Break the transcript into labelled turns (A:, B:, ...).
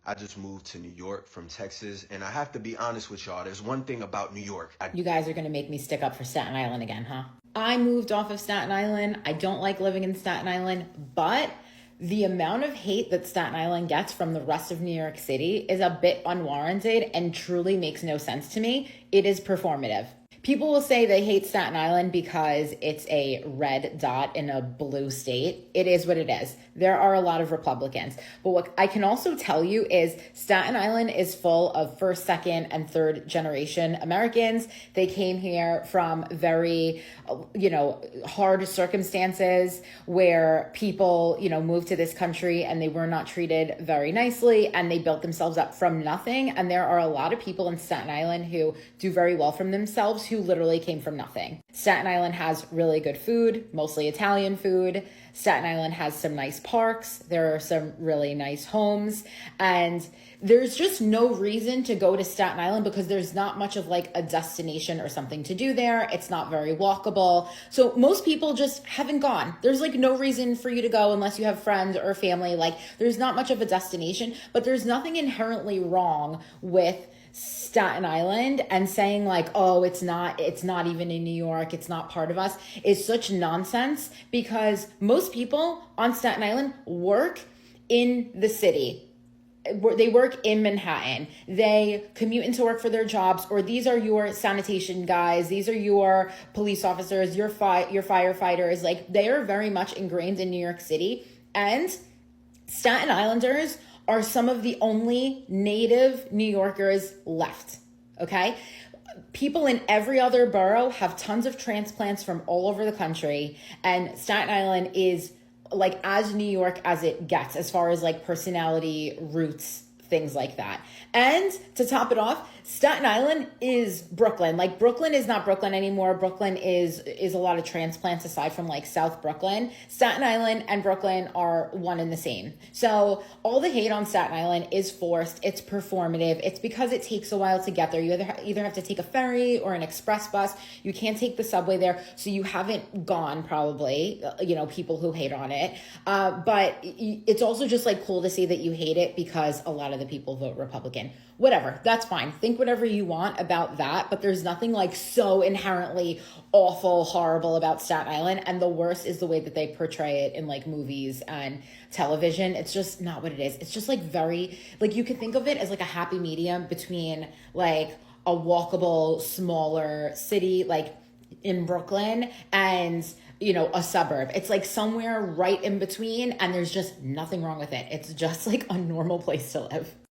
A: I just moved to New York from Texas, and I have to be honest with y'all. There's one thing about New York.
B: You guys are going to make me stick up for Staten Island again, huh? I moved off of Staten Island. I don't like living in Staten Island, but the amount of hate that Staten Island gets from the rest of New York City is a bit unwarranted and truly makes no sense to me. It is performative. People will say they hate Staten Island because it's a red dot in a blue state. It is what it is. There are a lot of Republicans. But what I can also tell you is Staten Island is full of first, second, and third generation Americans. They came here from very, hard circumstances where people, moved to this country and they were not treated very nicely and they built themselves up from nothing. And there are a lot of people in Staten Island who do very well from themselves who literally came from nothing. Staten Island has really good food, mostly Italian food. Staten Island has some nice parks. There are some really nice homes. And there's just no reason to go to Staten Island because there's not much of like a destination or something to do there. It's not very walkable. So most people just haven't gone. There's like no reason for you to go unless you have friends or family. Like there's not much of a destination, but there's nothing inherently wrong with Staten Island, and saying like, oh, it's not even in New York, it's not part of us, is such nonsense because most people on Staten Island work in the city. They work in Manhattan. They commute into work for their jobs, or these are your sanitation guys. These are your police officers, your firefighters. Like they are very much ingrained in New York City, and Staten Islanders are some of the only native New Yorkers left, okay? People in every other borough have tons of transplants from all over the country, and Staten Island is like as New York as it gets as far as like personality, roots, things like that. And to top it off, Staten Island is Brooklyn. Like Brooklyn is not Brooklyn anymore. Brooklyn is a lot of transplants aside from like South Brooklyn. Staten Island and Brooklyn are one and the same. So all the hate on Staten Island is forced. It's performative. It's because it takes a while to get there. You either have to take a ferry or an express bus. You can't take the subway there. So you haven't gone probably, people who hate on it. But it's also just like cool to see that you hate it because a lot of the people vote Republican. Whatever, that's fine. Think whatever you want about that, but there's nothing like so inherently awful, horrible about Staten Island. And the worst is the way that they portray it in like movies and television. It's just not what it is. It's just like very, like you could think of it as like a happy medium between like a walkable, smaller city, like in Brooklyn, and a suburb. It's like somewhere right in between, and there's just nothing wrong with it. It's just like a normal place to live.